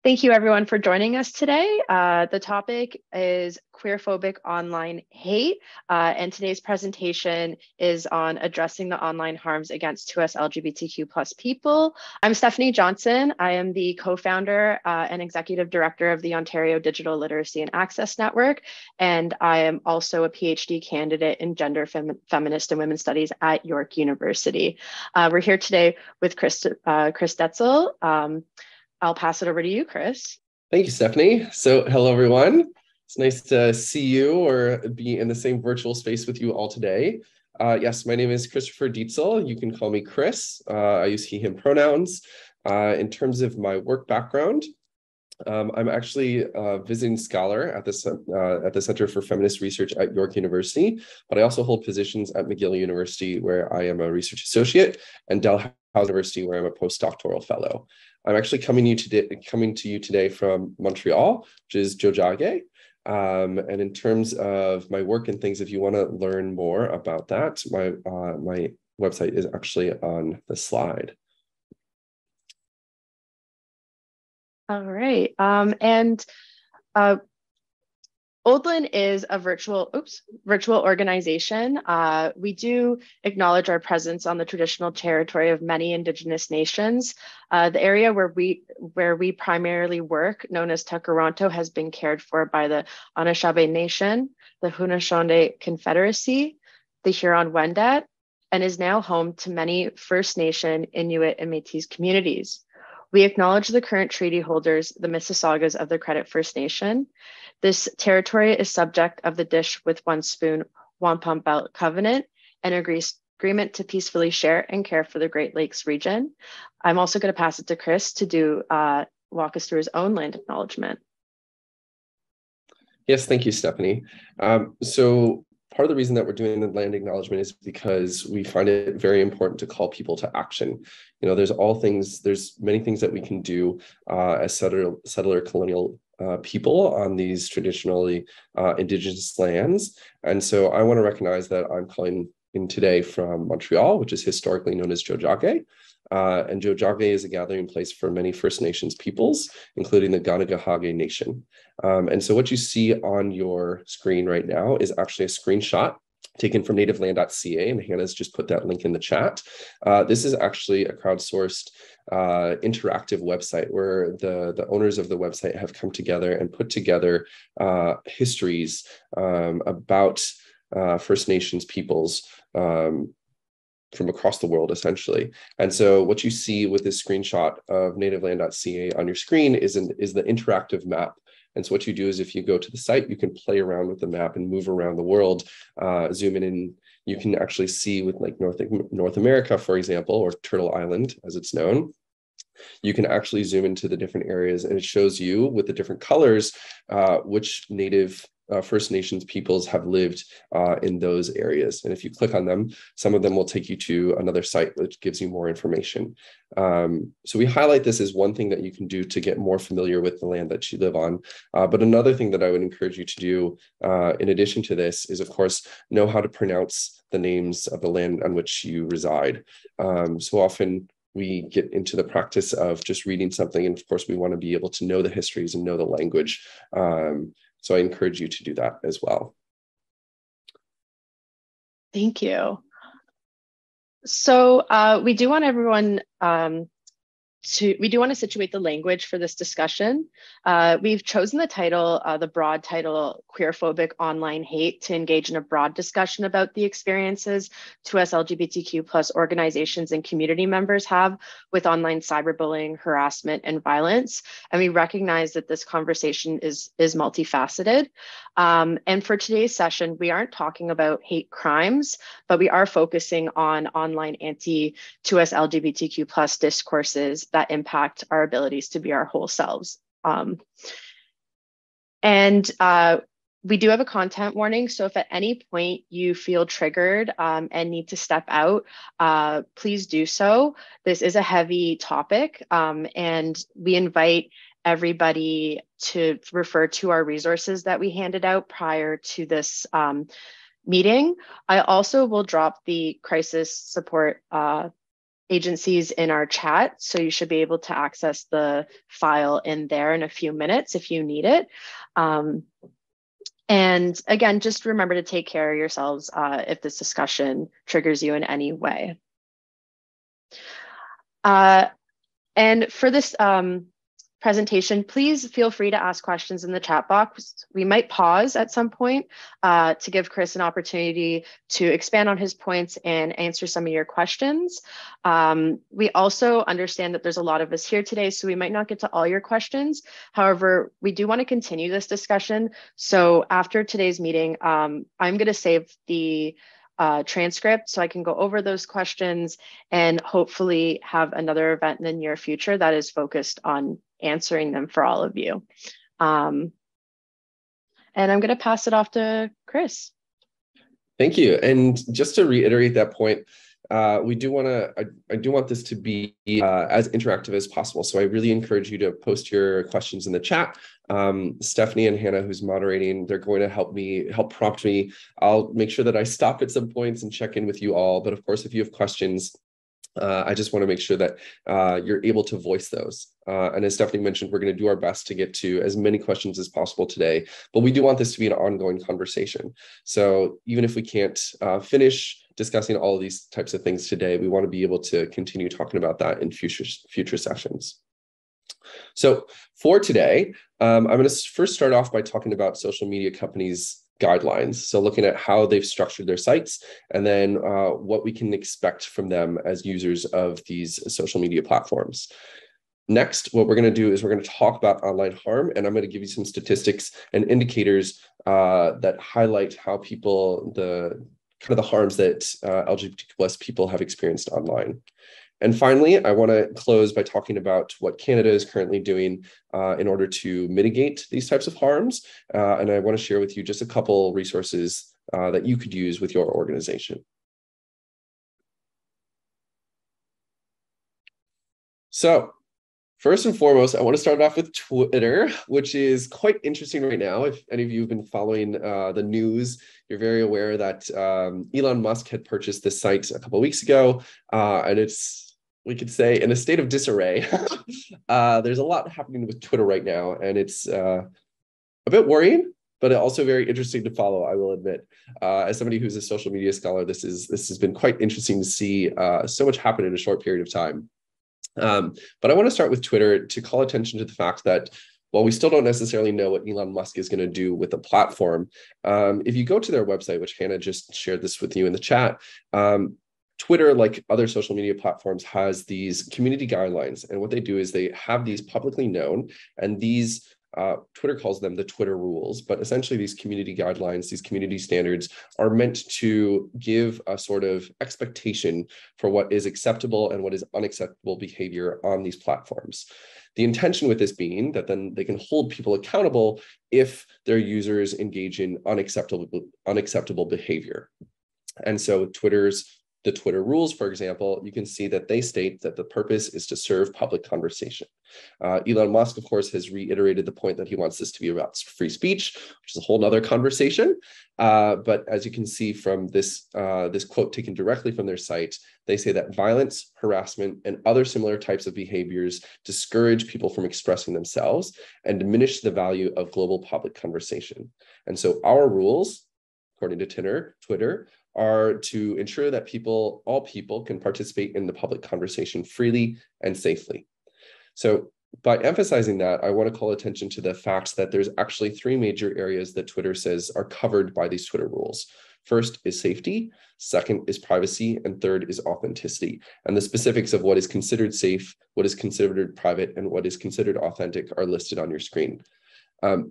Thank you everyone for joining us today. The topic is queerphobic online hate, and today's presentation is on addressing the online harms against 2S LGBTQ plus people. I'm Stephanie Johnson. I am the co-founder and executive director of the Ontario Digital Literacy and Access Network, and I am also a PhD candidate in gender, feminist, and women's studies at York University. We're here today with Chris Dietzel. I'll pass it over to you, Chris. Thank you, Stephanie. So hello, everyone. It's nice to see you or be in the same virtual space with you all today. Yes, my name is Christopher Dietzel. You can call me Chris. I use he, him pronouns. In terms of my work background, I'm actually a visiting scholar at the Center for Feminist Research at York University, but I also hold positions at McGill University, where I am a research associate, and Dalhousie University, where I'm a postdoctoral fellow. I'm actually coming to you today from Montreal, which is Tiohtià:ke. And in terms of my work and things, if you want to learn more about that, my website is actually on the slide. All right, ODLAN is a virtual organization. We do acknowledge our presence on the traditional territory of many Indigenous nations. The area where we primarily work, known as Takaranto, has been cared for by the Anishinaabe Nation, the Haudenosaunee Confederacy, the Huron-Wendat, and is now home to many First Nation, Inuit, and Métis communities. We acknowledge the current treaty holders, the Mississaugas of the Credit First Nation. This territory is subject of the Dish with One Spoon Wampum Belt Covenant and agreement to peacefully share and care for the Great Lakes region. I'm also going to pass it to Chris to walk us through his own land acknowledgement. Yes, thank you, Stephanie. So part of the reason that we're doing the land acknowledgement is because we find it very important to call people to action. You know, there's many things that we can do as settler colonial people on these traditionally Indigenous lands. And so I want to recognize that I'm calling in today from Montreal, which is historically known as Tiohtià:ke. And Tiohtià:ke is a gathering place for many First Nations peoples, including the Kanesatake Nation. And so what you see on your screen right now is actually a screenshot taken from nativeland.ca, and Hannah's just put that link in the chat. This is actually a crowdsourced interactive website where the owners of the website have come together and put together histories about First Nations peoples from across the world, essentially. And so what you see with this screenshot of nativeland.ca on your screen is the interactive map. And so what you do is if you go to the site, you can play around with the map and move around the world, zoom in, and you can actually see with like North America, for example, or Turtle Island, as it's known. You can actually zoom into the different areas, and it shows you with the different colors which native First Nations peoples have lived in those areas. And if you click on them, some of them will take you to another site which gives you more information. So we highlight this as one thing that you can do to get more familiar with the land that you live on. But another thing that I would encourage you to do in addition to this is, of course, know how to pronounce the names of the land on which you reside. So often we get into the practice of just reading something, and of course we want to be able to know the histories and know the language. So I encourage you to do that as well. Thank you. So we do want everyone we do want to situate the language for this discussion. We've chosen the title, the broad title, Queerphobic Online Hate, to engage in a broad discussion about the experiences 2S LGBTQ plus organizations and community members have with online cyberbullying, harassment, and violence. And we recognize that this conversation is multifaceted. And for today's session, we aren't talking about hate crimes, but we are focusing on online anti-2S LGBTQ plus discourses that impact our abilities to be our whole selves. We do have a content warning, so if at any point you feel triggered and need to step out, please do so. This is a heavy topic, and we invite everybody to refer to our resources that we handed out prior to this meeting. I also will drop the crisis support agencies in our chat. So you should be able to access the file in there in a few minutes if you need it. And again, just remember to take care of yourselves if this discussion triggers you in any way. And for this presentation, please feel free to ask questions in the chat box. We might pause at some point to give Chris an opportunity to expand on his points and answer some of your questions. We also understand that there's a lot of us here today, so we might not get to all your questions. However, we do want to continue this discussion. So after today's meeting, I'm going to save the transcript so I can go over those questions and hopefully have another event in the near future that is focused on answering them for all of you. And I'm going to pass it off to Chris. Thank you. And just to reiterate that point, we do want to, I do want this to be as interactive as possible. So I really encourage you to post your questions in the chat. Stephanie and Hannah, who's moderating, they're going to help prompt me. I'll make sure that I stop at some points and check in with you all. But of course, if you have questions, I just want to make sure that you're able to voice those. And as Stephanie mentioned, we're going to do our best to get to as many questions as possible today, but we do want this to be an ongoing conversation. So even if we can't finish discussing all of these types of things today, we want to be able to continue talking about that in future sessions. So for today, I'm going to first start off by talking about social media companies' guidelines. So looking at how they've structured their sites, and then what we can expect from them as users of these social media platforms. Next, what we're going to do is we're going to talk about online harm, and I'm going to give you some statistics and indicators that highlight how people, the harms that LGBTQ+ people have experienced online. And finally, I want to close by talking about what Canada is currently doing in order to mitigate these types of harms. And I want to share with you just a couple resources that you could use with your organization. So first and foremost, I want to start off with Twitter, which is quite interesting right now. If any of you have been following the news, you're very aware that Elon Musk had purchased this site a couple of weeks ago, and it's, we could say, in a state of disarray. There's a lot happening with Twitter right now, and it's a bit worrying, but also very interesting to follow, I will admit. As somebody who's a social media scholar, this has been quite interesting to see so much happen in a short period of time. But I want to start with Twitter to call attention to the fact that while we still don't necessarily know what Elon Musk is going to do with the platform, if you go to their website, which Hannah just shared this with you in the chat, Twitter, like other social media platforms, has these community guidelines. And what they do is they have these publicly known, and these Twitter calls them the Twitter rules, but essentially these community guidelines, these community standards are meant to give a sort of expectation for what is acceptable and what is unacceptable behavior on these platforms. The intention with this being that then they can hold people accountable if their users engage in unacceptable behavior. And so the Twitter rules, for example, you can see that they state that the purpose is to serve public conversation. Elon Musk, of course, has reiterated the point that he wants this to be about free speech, which is a whole other conversation. But as you can see from this quote taken directly from their site, they say that violence, harassment, and other similar types of behaviors discourage people from expressing themselves and diminish the value of global public conversation. And so our rules, according to Twitter, are to ensure that all people can participate in the public conversation freely and safely. So by emphasizing that, I want to call attention to the fact that there's actually three major areas that Twitter says are covered by these Twitter rules. First is safety, second is privacy, and third is authenticity. And the specifics of what is considered safe, what is considered private, and what is considered authentic are listed on your screen. Of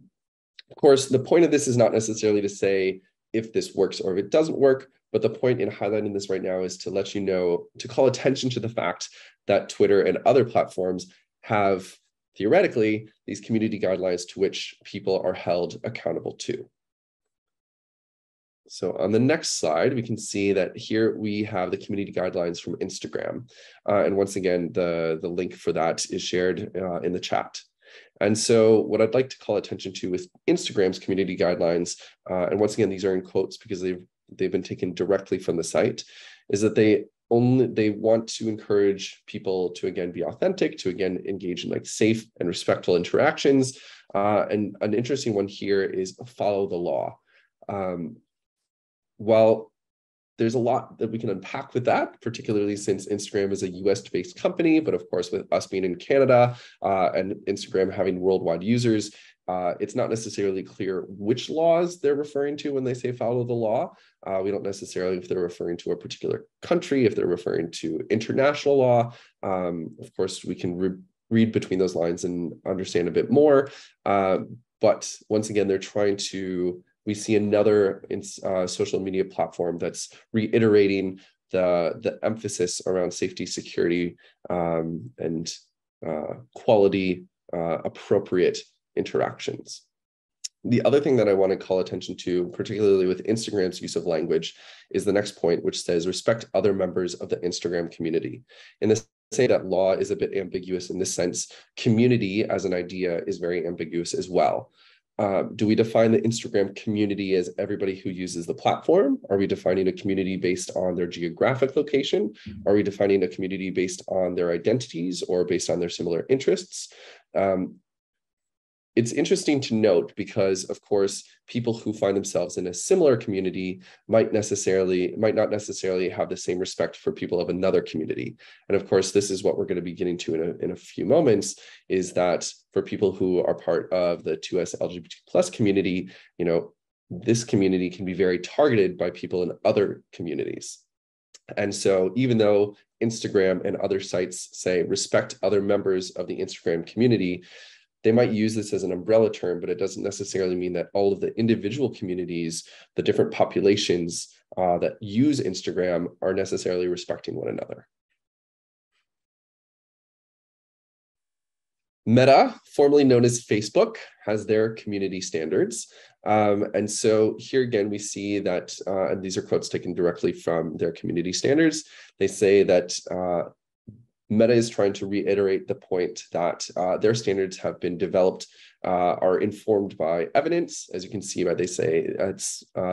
course, the point of this is not necessarily to say if this works or if it doesn't work, but the point in highlighting this right now is to let you know, to call attention to the fact that Twitter and other platforms have, theoretically, these community guidelines to which people are held accountable to. So on the next slide, we can see that here we have the community guidelines from Instagram. And once again, the link for that is shared in the chat. And so what I'd like to call attention to with Instagram's community guidelines, and once again, these are in quotes because they've been taken directly from the site, is that they they want to encourage people to, again, be authentic, to, again, engage in like safe and respectful interactions. And an interesting one here is follow the law. While there's a lot that we can unpack with that, particularly since Instagram is a US-based company, but of course, with us being in Canada and Instagram having worldwide users, it's not necessarily clear which laws they're referring to when they say follow the law. We don't necessarily if they're referring to a particular country, if they're referring to international law. Of course, we can read between those lines and understand a bit more. But once again, they're trying to, we see another social media platform that's reiterating the emphasis around safety, security, and quality, appropriate interactions. The other thing that I want to call attention to, particularly with Instagram's use of language, is the next point, which says respect other members of the Instagram community. In the say that law is a bit ambiguous in this sense, community as an idea is very ambiguous as well. Do we define the Instagram community as everybody who uses the platform? Are we defining a community based on their geographic location? Are we defining a community based on their identities or based on their similar interests? It's interesting to note because, of course, people who find themselves in a similar community might not necessarily have the same respect for people of another community. And of course, this is what we're going to be getting to in a few moments, is that for people who are part of the 2SLGBTQ+ community, you know, this community can be very targeted by people in other communities. And so even though Instagram and other sites say respect other members of the Instagram community, they might use this as an umbrella term, but it doesn't necessarily mean that all of the individual communities, the different populations that use Instagram are necessarily respecting one another. Meta, formerly known as Facebook, has their community standards. And so here again, we see that, and these are quotes taken directly from their community standards. They say that Meta is trying to reiterate the point that their standards have been developed, are informed by evidence. As you can see, they say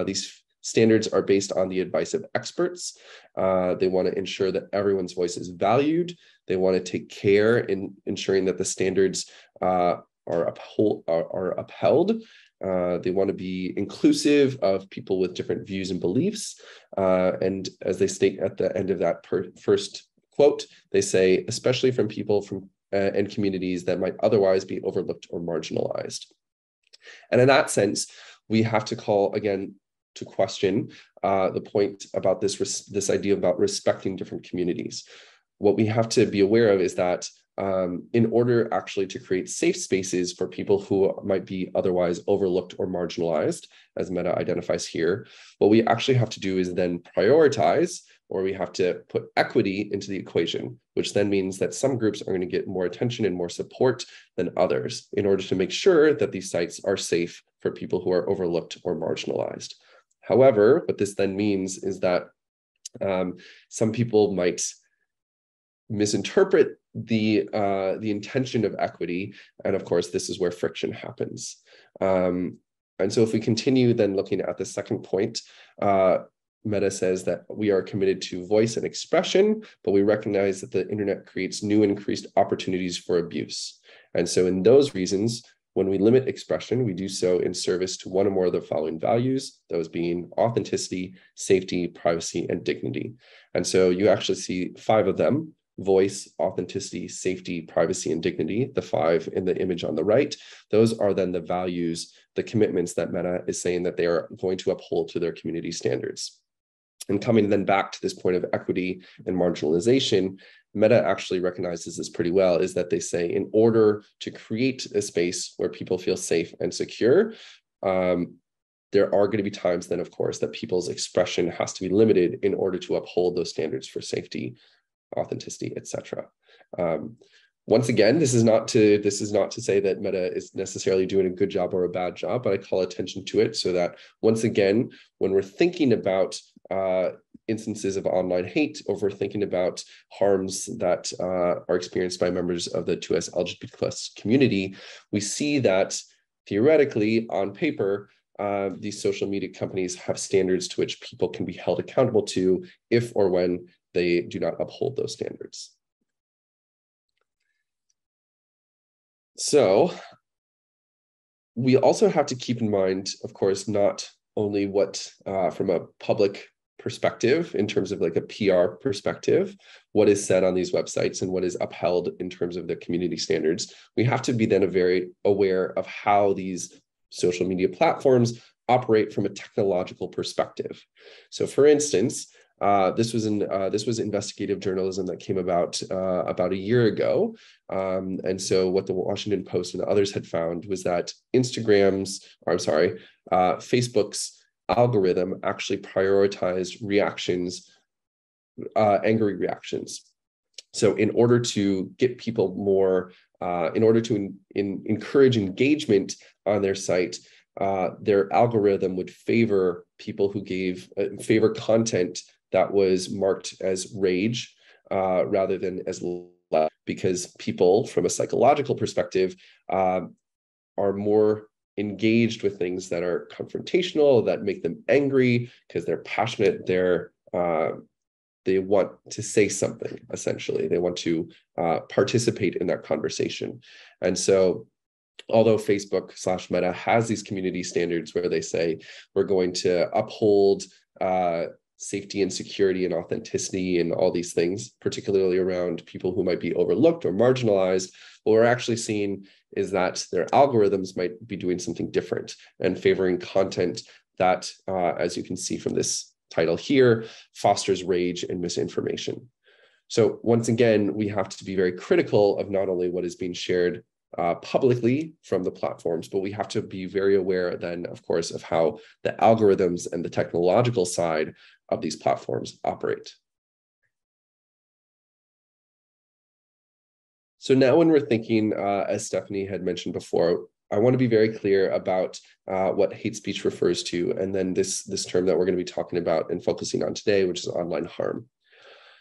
these standards are based on the advice of experts. They want to ensure that everyone's voice is valued. They want to take care in ensuring that the standards are upheld. They want to be inclusive of people with different views and beliefs. And as they state at the end of that first quote, they say, especially from people from and communities that might otherwise be overlooked or marginalized. And in that sense, we have to call again to question the point about this idea about respecting different communities. What we have to be aware of is that in order actually to create safe spaces for people who might be otherwise overlooked or marginalized, as Meta identifies here, what we actually have to do is then prioritize, or we have to put equity into the equation, which then means that some groups are going to get more attention and more support than others in order to make sure that these sites are safe for people who are overlooked or marginalized. However, what this then means is that some people might misinterpret the intention of equity, and of course, this is where friction happens. And so if we continue then looking at the second point, Meta says that we are committed to voice and expression, but we recognize that the internet creates new and increased opportunities for abuse. And so in those reasons, when we limit expression, we do so in service to one or more of the following values, those being authenticity, safety, privacy, and dignity. And so you actually see 5 of them: voice, authenticity, safety, privacy, and dignity, the 5 in the image on the right. Those are then the values, the commitments that Meta is saying that they are going to uphold to their community standards. And coming then back to this point of equity and marginalization, Meta actually recognizes this pretty well, is that they say in order to create a space where people feel safe and secure, there are going to be times then, of course, that people's expression has to be limited in order to uphold those standards for safety, authenticity, etc. Once again, this is not to say that Meta is necessarily doing a good job or a bad job, but I call attention to it so that once again, when we're thinking about instances of online hate, or if we're thinking about harms that are experienced by members of the 2SLGBTQ+ community, we see that theoretically, on paper, these social media companies have standards to which people can be held accountable to if or when they do not uphold those standards. So we also have to keep in mind, of course, not only what from a public perspective in terms of like a PR perspective, what is said on these websites and what is upheld in terms of the community standards. We have to be then very aware of how these social media platforms operate from a technological perspective. So for instance, this was investigative journalism that came about a year ago. And so what the Washington Post and others had found was that Facebook's algorithm actually prioritized reactions, angry reactions. So in order to get people more, in order to encourage engagement on their site, their algorithm would favor people who favor content that was marked as rage rather than as love, because people from a psychological perspective are more engaged with things that are confrontational, that make them angry because they're passionate, they want to say something, essentially. They want to participate in that conversation. And so although Facebook/Meta has these community standards where they say we're going to uphold safety and security and authenticity and all these things, particularly around people who might be overlooked or marginalized, what we're actually seeing is that their algorithms might be doing something different and favoring content that, as you can see from this title here, fosters rage and misinformation. So once again, we have to be very critical of not only what is being shared publicly from the platforms, but we have to be very aware then, of course, of how the algorithms and the technological side of these platforms operate. So now when we're thinking, as Stephanie had mentioned before, I want to be very clear about what hate speech refers to, and then this term that we're going to be talking about and focusing on today, which is online harm.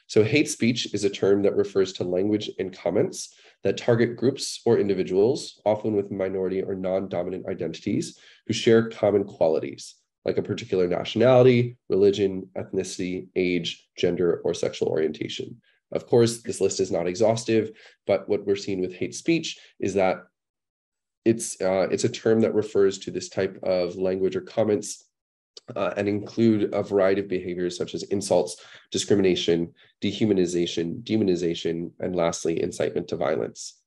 So hate speech is a term that refers to language and comments that target groups or individuals, often with minority or non-dominant identities, who share common qualities, like a particular nationality, religion, ethnicity, age, gender, or sexual orientation. Of course, this list is not exhaustive, but what we're seeing with hate speech is that it's a term that refers to this type of language or comments and include a variety of behaviors such as insults, discrimination, dehumanization, demonization, and lastly, incitement to violence.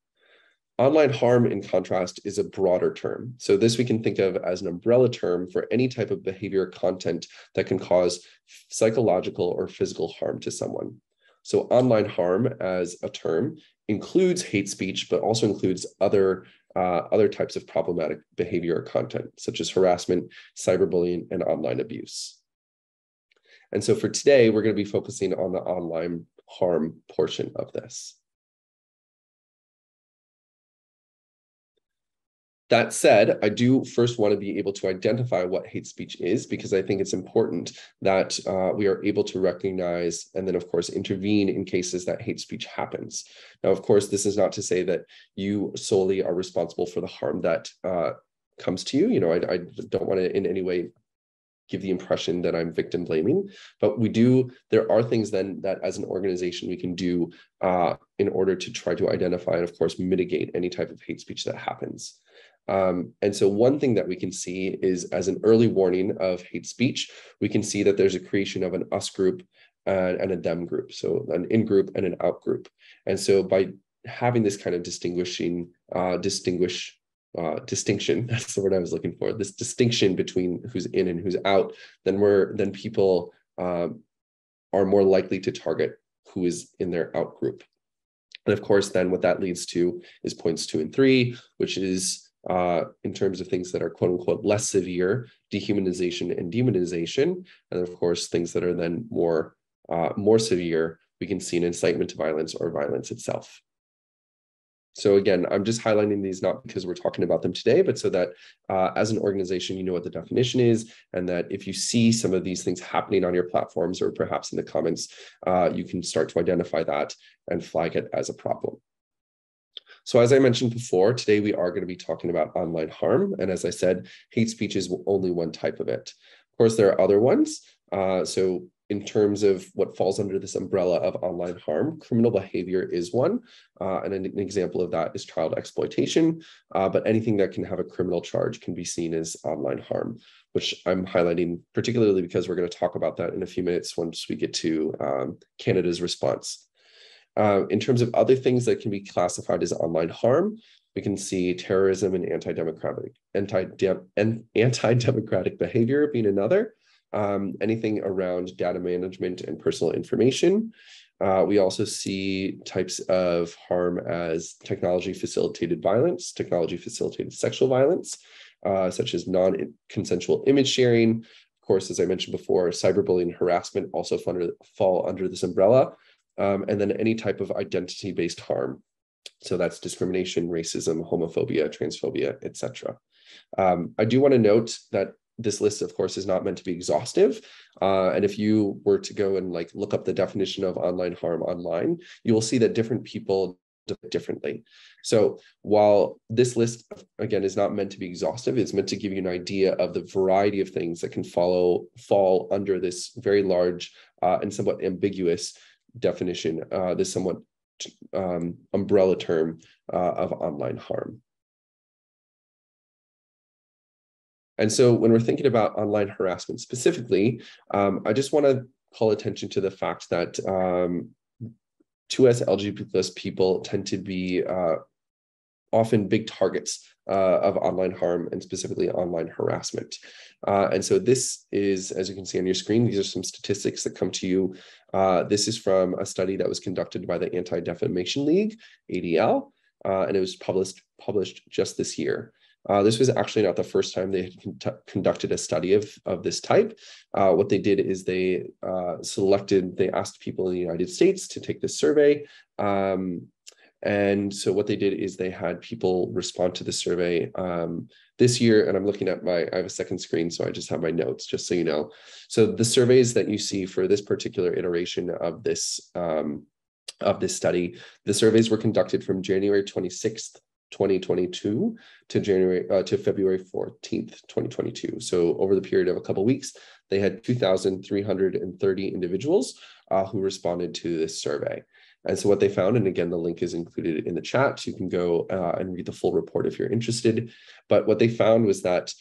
Online harm, in contrast, is a broader term. So this we can think of as an umbrella term for any type of behavior or content that can cause psychological or physical harm to someone. So online harm as a term includes hate speech, but also includes other types of problematic behavior or content, such as harassment, cyberbullying, and online abuse. And so for today, we're going to be focusing on the online harm portion of this. That said, I do first want to be able to identify what hate speech is, because I think it's important that we are able to recognize and then, of course, intervene in cases that hate speech happens. Now, of course, this is not to say that you solely are responsible for the harm that comes to you. You know, I don't want to in any way give the impression that I'm victim blaming, but there are things then that as an organization we can do in order to try to identify and, of course, mitigate any type of hate speech that happens. And so one thing that we can see is, as an early warning of hate speech, we can see that there's a creation of an us group and a them group, so an in group and an out group. And so by having this kind of distinction, that's the word I was looking for, this distinction between who's in and who's out, then people are more likely to target who is in their out group. And of course, then what that leads to is points 2 and 3, which is in terms of things that are quote unquote less severe, dehumanization and demonization. And of course, things that are then more severe, we can see an incitement to violence or violence itself. So again, I'm just highlighting these not because we're talking about them today, but so that as an organization, you know what the definition is, and that if you see some of these things happening on your platforms or perhaps in the comments, you can start to identify that and flag it as a problem. So as I mentioned before, today we are going to be talking about online harm. And as I said, hate speech is only one type of it. Of course, there are other ones. So in terms of what falls under this umbrella of online harm, criminal behavior is one. And an example of that is child exploitation. But anything that can have a criminal charge can be seen as online harm, which I'm highlighting particularly because we're going to talk about that in a few minutes once we get to Canada's response. In terms of other things that can be classified as online harm, we can see terrorism and anti-democratic behavior being another. Anything around data management and personal information. We also see types of harm as technology-facilitated violence, technology-facilitated sexual violence, such as non-consensual image sharing. Of course, as I mentioned before, cyberbullying and harassment also fall under this umbrella. And then any type of identity-based harm. So that's discrimination, racism, homophobia, transphobia, etc. I do want to note that this list, of course, is not meant to be exhaustive. And if you were to go and look up the definition of online harm online, you will see that different people do it differently. So while this list, again, is not meant to be exhaustive, it's meant to give you an idea of the variety of things that can fall under this very large and somewhat ambiguous definition, this somewhat umbrella term of online harm. And so when we're thinking about online harassment specifically, I just want to call attention to the fact that 2SLGBTQ+ people tend to be often big targets of online harm and specifically online harassment. And so this is, as you can see on your screen, these are some statistics that come to you. This is from a study that was conducted by the Anti-Defamation League, ADL, and it was published just this year. This was actually not the first time they had conducted a study of this type. What they did is they asked people in the United States to take this survey. And so what they did is they had people respond to the survey this year. And I'm looking at I have a second screen, so I just have my notes, just so you know. So the surveys that you see for this particular iteration of this study, the surveys were conducted from January 26th, 2022 to February 14th, 2022. So over the period of a couple of weeks, they had 2,330 individuals who responded to this survey. And so what they found, and again, the link is included in the chat, so you can go and read the full report if you're interested. But what they found was that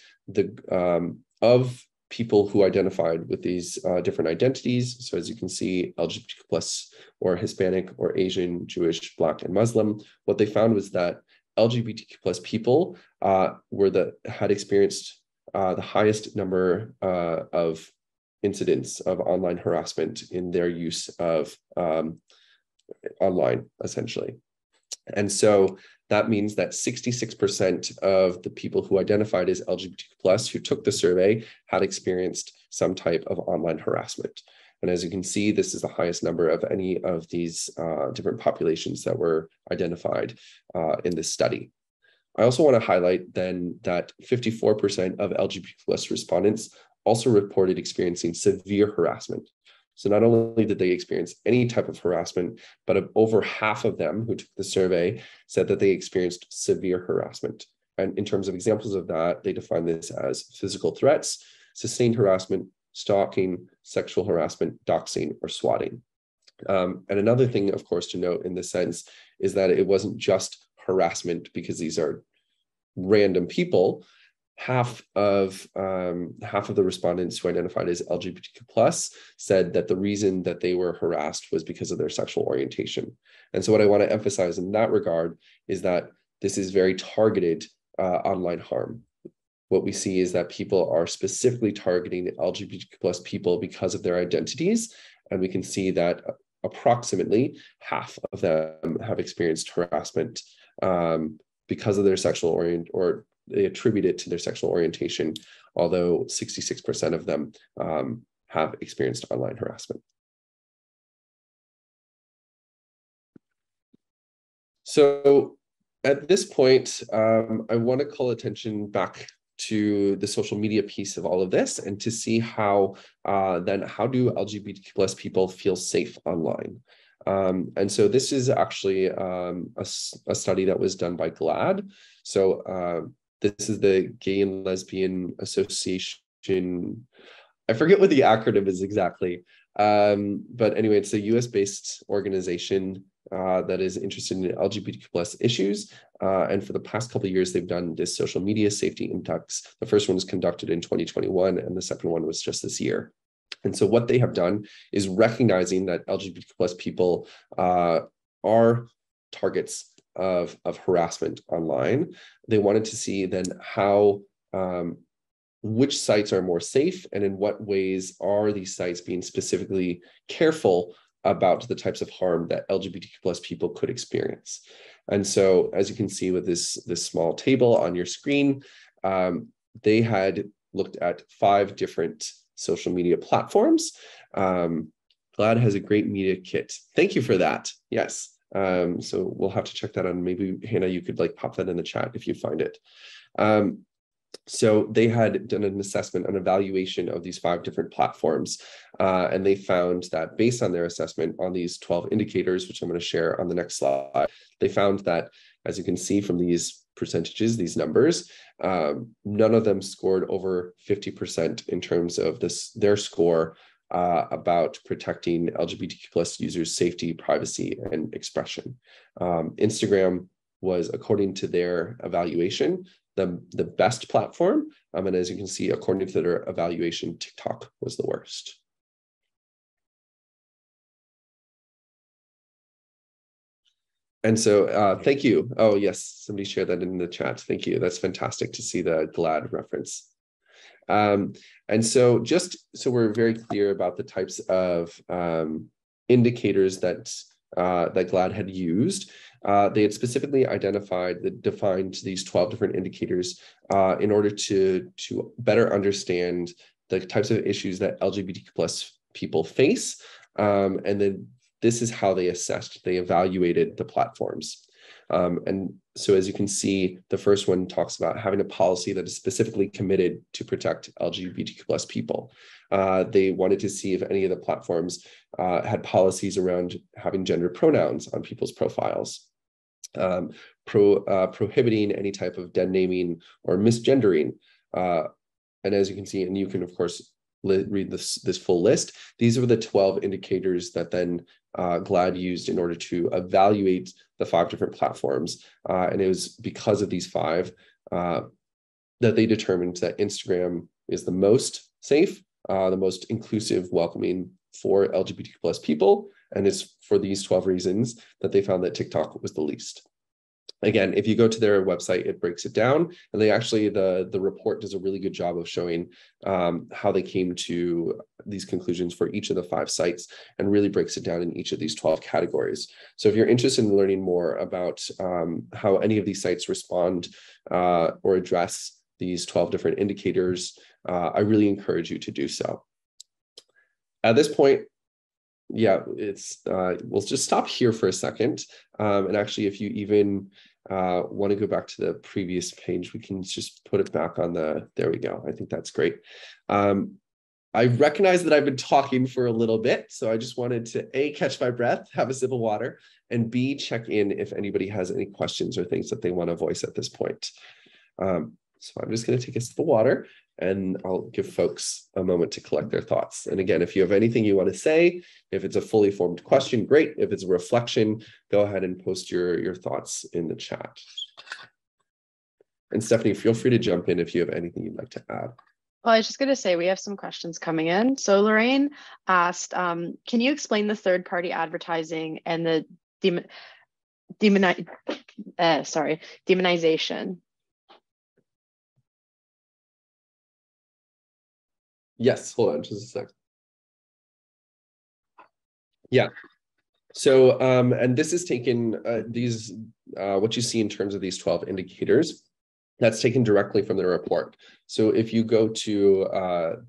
of people who identified with these different identities, so as you can see, LGBTQ+ or Hispanic or Asian, Jewish, Black, and Muslim, what they found was that LGBTQ+ people had experienced the highest number of incidents of online harassment in their use of online, essentially. And so that means that 66% of the people who identified as LGBTQ+ who took the survey had experienced some type of online harassment. And as you can see, this is the highest number of any of these different populations that were identified in this study. I also want to highlight then that 54% of LGBTQ+ respondents also reported experiencing severe harassment. So not only did they experience any type of harassment, but over half of them who took the survey said that they experienced severe harassment. And in terms of examples of that, they define this as physical threats, sustained harassment, stalking, sexual harassment, doxing, or swatting. And another thing, of course, to note in this sense is that it wasn't just harassment because these are random people. Half of the respondents who identified as LGBTQ+ said that the reason that they were harassed was because of their sexual orientation. And so what I want to emphasize in that regard is that this is very targeted online harm. What we see is that people are specifically targeting LGBTQ+ people because of their identities. And we can see that approximately half of them have experienced harassment because of their sexual orientation, or they attribute it to their sexual orientation, although 66% of them have experienced online harassment. So at this point, I want to call attention back to the social media piece of all of this and to see how do LGBTQ+ people feel safe online. And so this is actually a study that was done by GLAAD. So this is the Gay and Lesbian Association. I forget what the acronym is exactly, But anyway, it's a US-based organization that is interested in LGBTQ plus issues. And for the past couple of years, they've done this social media safety index. The first one was conducted in 2021, and the second one was just this year. And so what they have done is recognizing that LGBTQ plus people are targets of harassment online. They wanted to see then how which sites are more safe, and in what ways are these sites being specifically careful about the types of harm that LGBTQ plus people could experience. And so, as you can see with this small table on your screen, they had looked at 5 different social media platforms. GLAAD has a great media kit. Thank you for that. Yes. So we'll have to check that out. Maybe Hannah, you could like pop that in the chat if you find it. So they had done an assessment, an evaluation of these 5 different platforms, and they found that based on their assessment on these 12 indicators, which I'm going to share on the next slide, they found that, as you can see from these percentages, these numbers, none of them scored over 50% in terms of their score about protecting LGBTQ plus users' safety, privacy, and expression. Instagram was, according to their evaluation, the best platform. And as you can see, according to their evaluation, TikTok was the worst. And so thank you. Oh, yes, somebody shared that in the chat. Thank you. That's fantastic to see the GLAAD reference. And so just so we're very clear about the types of indicators that GLAAD had used, they had specifically defined these 12 different indicators in order to better understand the types of issues that LGBTQ plus people face. And then this is how they evaluated the platforms. And so as you can see, the first one talks about having a policy that is specifically committed to protect LGBTQ plus people. They wanted to see if any of the platforms had policies around having gender pronouns on people's profiles, prohibiting any type of dead naming or misgendering. And as you can see, and you can, of course, read this full list, these were the 12 indicators that then GLAAD used in order to evaluate the 5 different platforms. And it was because of these 5 that they determined that Instagram is the most safe, the most inclusive, welcoming for LGBTQ plus people. And it's for these 12 reasons that they found that TikTok was the least. Again, if you go to their website, it breaks it down. And they actually, the report does a really good job of showing how they came to these conclusions for each of the 5 sites, and really breaks it down in each of these 12 categories. So if you're interested in learning more about how any of these sites respond or address these 12 different indicators, I really encourage you to do so. At this point, yeah, we'll just stop here for a second. And actually, if you even want to go back to the previous page, we can just put it back on there we go. I think that's great. I recognize that I've been talking for a little bit, so I just wanted to A, catch my breath, have a sip of water, and B, check in if anybody has any questions or things that they want to voice at this point. So I'm just going to take a sip of water, and I'll give folks a moment to collect their thoughts. And again, if you have anything you want to say, if it's a fully formed question, great. If it's a reflection, go ahead and post your thoughts in the chat. And Stephanie, feel free to jump in if you have anything you'd like to add. Well, I was just going to say we have some questions coming in. So Lorraine asked, can you explain the third-party advertising and the demonization? Yes, hold on just a sec. Yeah. So, and this is taken, what you see in terms of these 12 indicators, that's taken directly from the report. So if you go to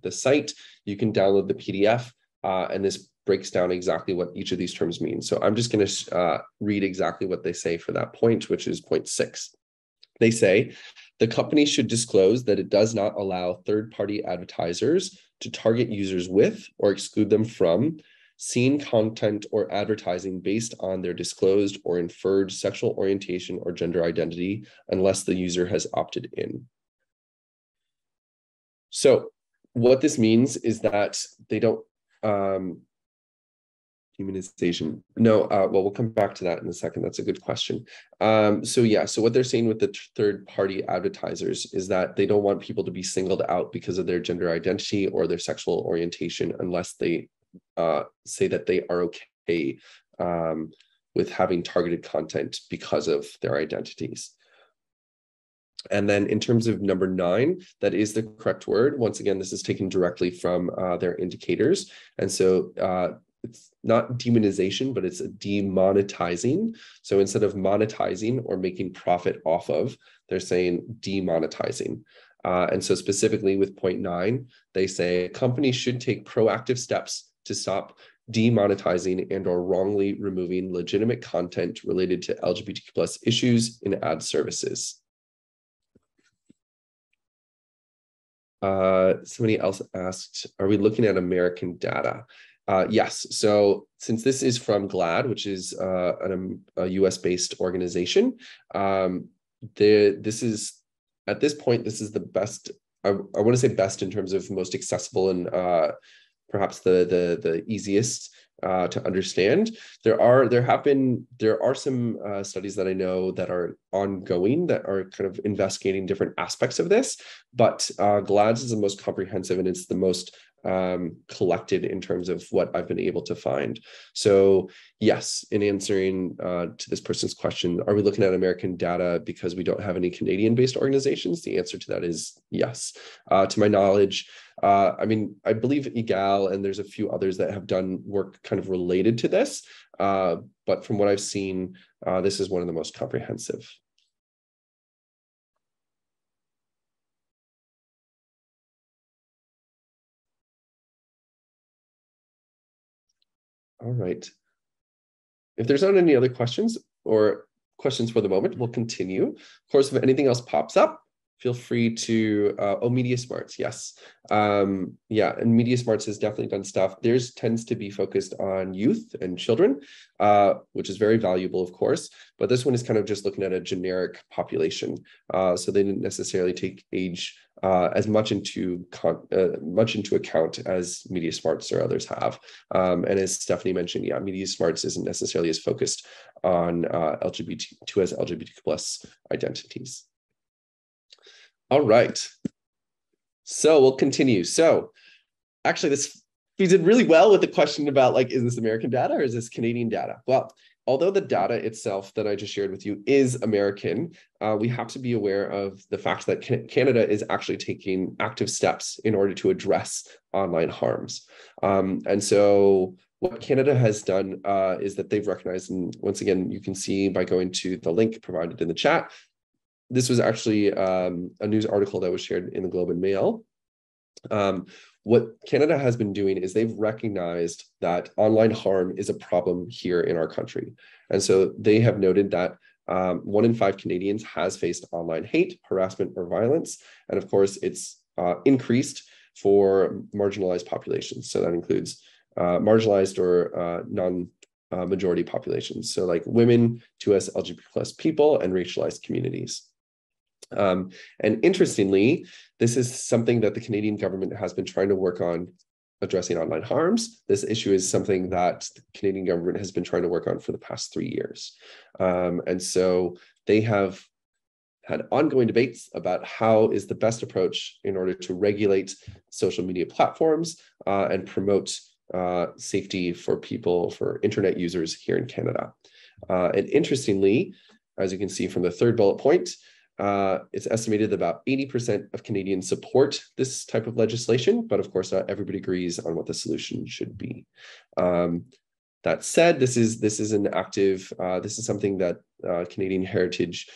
the site, you can download the PDF, and this breaks down exactly what each of these terms mean. So I'm just going to read exactly what they say for that point, which is point 6. They say, the company should disclose that it does not allow third-party advertisers to target users with or exclude them from seen content or advertising based on their disclosed or inferred sexual orientation or gender identity unless the user has opted in. So what this means is that they don't Demonization. No, well, we'll come back to that in a second. That's a good question. So what they're saying with the third-party advertisers is that they don't want people to be singled out because of their gender identity or their sexual orientation unless they say that they are okay with having targeted content because of their identities. And then in terms of number 9, that is the correct word. Once again, this is taken directly from their indicators. And so it's not demonization, but it's a demonetizing. So instead of monetizing or making profit off of, they're saying demonetizing. And so specifically with point 9, they say companies should take proactive steps to stop demonetizing and or wrongly removing legitimate content related to LGBTQ+ issues in ad services. Somebody else asked, are we looking at American data? Yes. So since this is from GLAAD, which is a US-based organization, this is, at this point, this is the best, I want to say best in terms of most accessible and perhaps the easiest to understand. There are some studies that I know that are ongoing that are kind of investigating different aspects of this, but GLAAD's is the most comprehensive and it's the most collected in terms of what I've been able to find. So yes, in answering to this person's question, are we looking at American data because we don't have any Canadian-based organizations? The answer to that is yes. To my knowledge, I mean, I believe EGAL and there's a few others that have done work kind of related to this, but from what I've seen, this is one of the most comprehensive. All right. If there's not any other questions or questions for the moment, we'll continue. Of course, if anything else pops up, feel free to, Media Smarts, yes. Yeah, and Media Smarts has definitely done stuff. Theirs tends to be focused on youth and children, which is very valuable, of course, but this one is kind of just looking at a generic population. So they didn't necessarily take age as much into account as Media Smarts or others have. And as Stephanie mentioned, yeah, Media Smarts isn't necessarily as focused on LGBTQ+ identities. All right, so we'll continue. So actually this feeds in really well with the question about like, is this American data or is this Canadian data? Well, although the data itself that I just shared with you is American, we have to be aware of the fact that Canada is actually taking active steps in order to address online harms. And so what Canada has done is that they've recognized, and once again, you can see by going to the link provided in the chat, this was actually a news article that was shared in the Globe and Mail. What Canada has been doing is they've recognized that online harm is a problem here in our country. And so they have noted that 1 in 5 Canadians has faced online hate, harassment, or violence. And of course, it's increased for marginalized populations. So that includes marginalized or non-majority populations. So like women, 2SLGBTQ+ people, and racialized communities. And interestingly, this is something that the Canadian government has been trying to work on, addressing online harms. This issue is something that the Canadian government has been trying to work on for the past 3 years. And so they have had ongoing debates about how is the best approach in order to regulate social media platforms and promote safety for people, for internet users here in Canada. And interestingly, as you can see from the 3rd bullet point, it's estimated that about 80% of Canadians support this type of legislation, but of course, not everybody agrees on what the solution should be. That said, this is an active, this is something that Canadian Heritage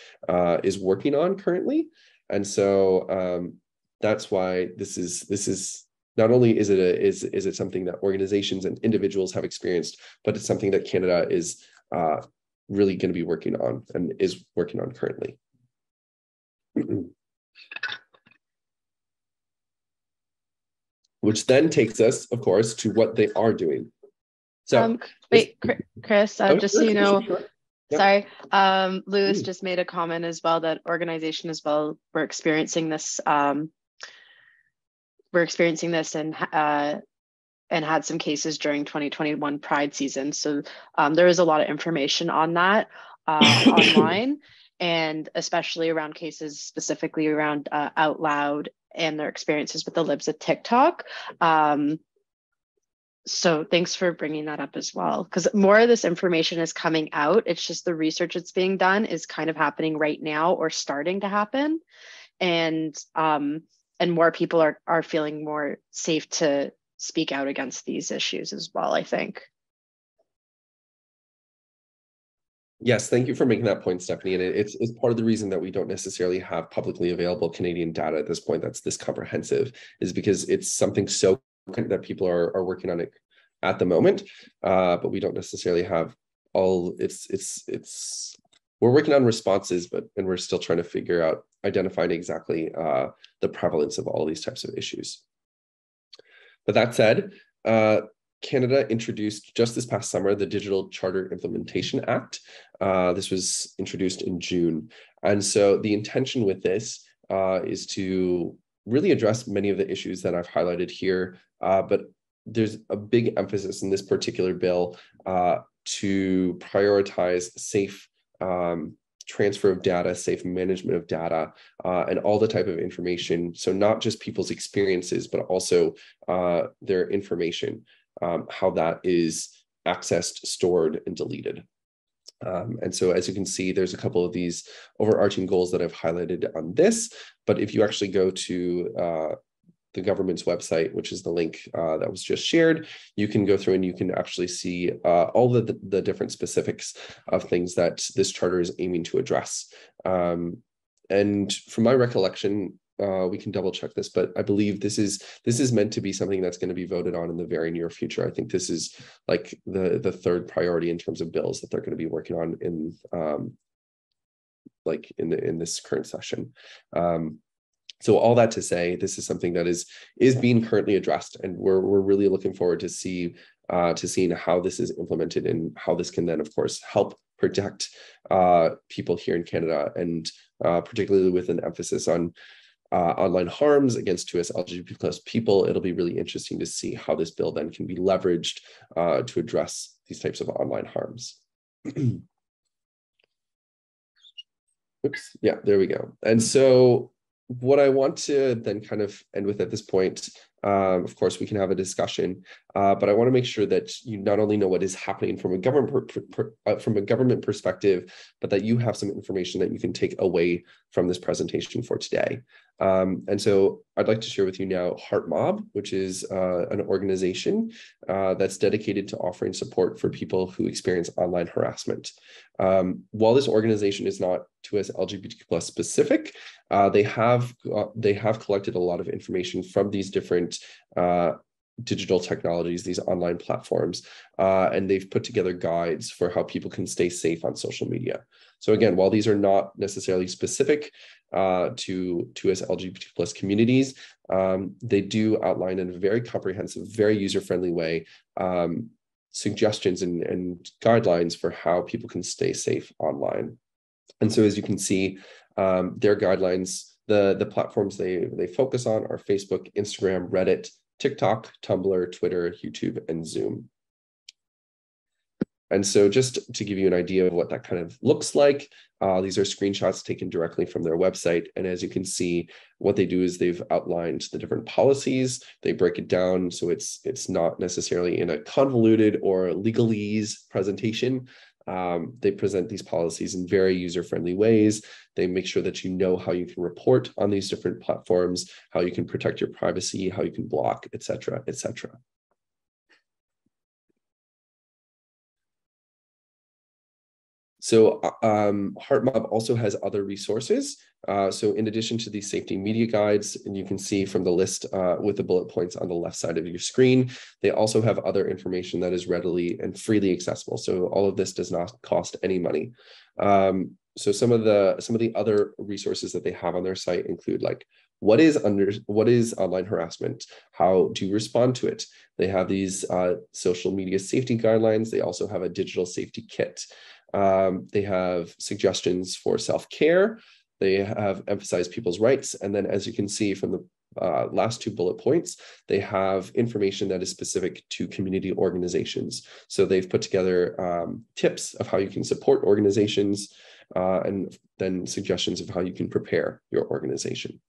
is working on currently. And so that's why this is not only is it something that organizations and individuals have experienced, but it's something that Canada is really going to be working on and is working on currently. Which then takes us, of course, to what they are doing. So wait, Chris, just so you know, sure. Sorry, Lewis just made a comment as well that organization as well, we're experiencing this and and had some cases during 2021 Pride season. So there is a lot of information on that online, and especially around cases specifically around Out Loud and their experiences with the libs of TikTok. So thanks for bringing that up as well, because more of this information is coming out. It's just the research that's being done is kind of happening right now or starting to happen. And more people are feeling more safe to speak out against these issues as well, I think. Yes, thank you for making that point, Stephanie. And it's part of the reason that we don't necessarily have publicly available Canadian data at this point that's this comprehensive, is because it's something so that people are working on it at the moment, but we don't necessarily have all. We're working on responses, and we're still trying to figure out identifying exactly the prevalence of all these types of issues. But that said, Canada introduced just this past summer the Digital Charter Implementation Act. This was introduced in June, and so the intention with this is to really address many of the issues that I've highlighted here, but there's a big emphasis in this particular bill to prioritize safe transfer of data, safe management of data, and all the type of information. So not just people's experiences, but also their information, how that is accessed, stored, and deleted. And so as you can see, there's a couple of these overarching goals that I've highlighted on this, but if you actually go to the government's website, which is the link that was just shared, you can go through and you can actually see all the different specifics of things that this charter is aiming to address. And from my recollection, we can double check this, but I believe this is meant to be something that's going to be voted on in the very near future. I think this is like the third priority in terms of bills that they're going to be working on in this current session. So all that to say, this is something that is being currently addressed, and we're really looking forward to seeing how this is implemented and how this can then, of course, help protect people here in Canada, and particularly with an emphasis on online harms against 2SLGBTQ+ people. It'll be really interesting to see how this bill then can be leveraged to address these types of online harms. Oops, yeah, there we go. And so what I want to then kind of end with at this point, of course, we can have a discussion, but I want to make sure that you not only know what is happening from a government perspective, but that you have some information that you can take away from this presentation for today. And so I'd like to share with you now HeartMob, which is an organization that's dedicated to offering support for people who experience online harassment. While this organization is not 2SLGBTQ+ specific, they have collected a lot of information from these different digital technologies, these online platforms, and they've put together guides for how people can stay safe on social media. So again, while these are not necessarily specific to 2SLGBTQ+ communities, they do outline in a very comprehensive, very user-friendly way suggestions and guidelines for how people can stay safe online. And so as you can see, their guidelines, the platforms they focus on are Facebook, Instagram, Reddit, TikTok, Tumblr, Twitter, YouTube, and Zoom. And so just to give you an idea of what that kind of looks like, these are screenshots taken directly from their website. And as you can see, what they do is they've outlined the different policies. They break it down so it's not necessarily in a convoluted or legalese presentation. They present these policies in very user-friendly ways. They make sure that you know how you can report on these different platforms, how you can protect your privacy, how you can block, et cetera, et cetera. So HeartMob also has other resources. So in addition to these safety media guides, and you can see from the list with the bullet points on the left side of your screen, they also have other information that is readily and freely accessible. So all of this does not cost any money. So some of the other resources that they have on their site include like, what is online harassment? How do you respond to it? They have these social media safety guidelines. They also have a digital safety kit. They have suggestions for self-care. They have emphasized people's rights. And then as you can see from last two bullet points, they have information that is specific to community organizations. So they've put together tips of how you can support organizations and then suggestions of how you can prepare your organization.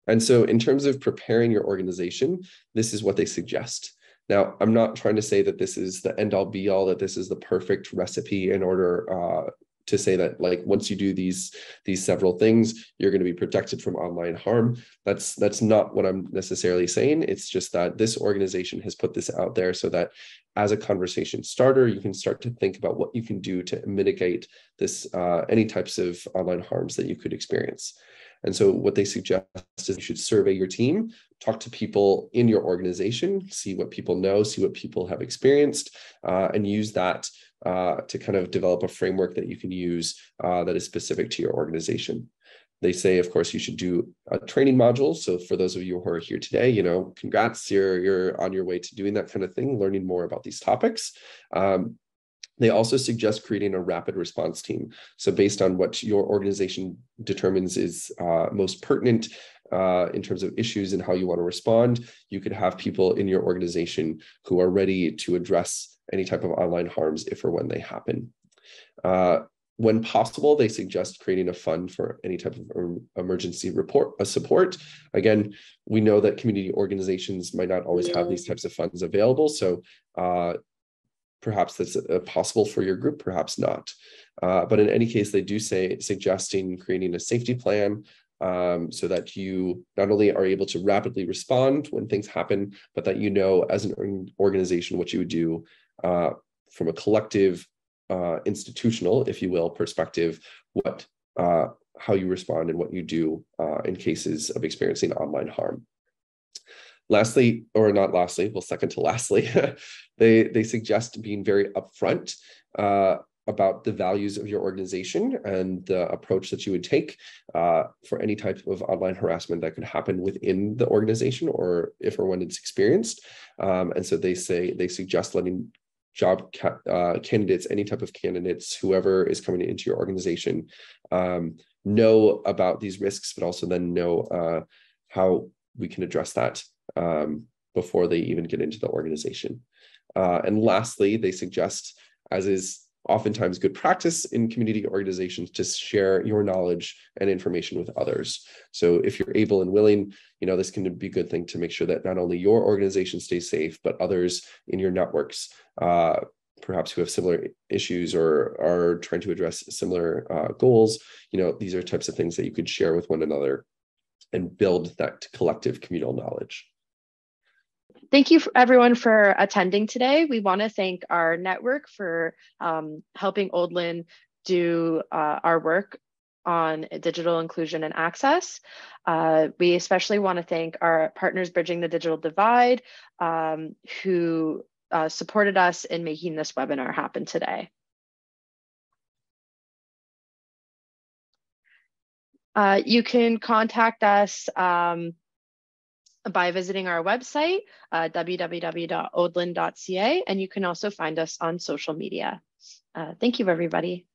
And so in terms of preparing your organization, this is what they suggest. Now, I'm not trying to say that this is the end all be all, that this is the perfect recipe in order to say that like once you do these several things, you're going to be protected from online harm. That's not what I'm necessarily saying. It's just that this organization has put this out there so that as a conversation starter, you can start to think about what you can do to mitigate this any types of online harms that you could experience. And so what they suggest is you should survey your team, talk to people in your organization, see what people know, see what people have experienced, and use that to kind of develop a framework that you can use that is specific to your organization. They say, of course, you should do a training module. So for those of you who are here today, you know, congrats, you're on your way to doing that kind of thing, learning more about these topics. They also suggest creating a rapid response team. So based on what your organization determines is most pertinent in terms of issues and how you want to respond, you could have people in your organization who are ready to address any type of online harms if or when they happen. When possible, they suggest creating a fund for any type of emergency support. Again, we know that community organizations might not always have these types of funds available. So perhaps that's possible for your group, perhaps not. But in any case, they do say suggesting creating a safety plan so that you not only are able to rapidly respond when things happen, but that you know as an organization what you would do from a collective institutional, if you will, perspective, how you respond and what you do in cases of experiencing online harm. Lastly, or not lastly, well, second to lastly, they suggest being very upfront about the values of your organization and the approach that you would take for any type of online harassment that could happen within the organization or if or when it's experienced. And so they suggest letting job candidates, any type of candidates, whoever is coming into your organization, know about these risks, but also then know how we can address that before they even get into the organization. And lastly, they suggest, as is oftentimes good practice in community organizations, to share your knowledge and information with others. So if you're able and willing, you know, this can be a good thing to make sure that not only your organization stays safe, but others in your networks, perhaps who have similar issues or are trying to address similar goals. You know, these are types of things that you could share with one another and build that collective communal knowledge. Thank you everyone for attending today. We want to thank our network for helping ODLAN do our work on digital inclusion and access. We especially want to thank our partners Bridging the Digital Divide who supported us in making this webinar happen today. You can contact us by visiting our website, www.odlan.ca, and you can also find us on social media. Thank you, everybody.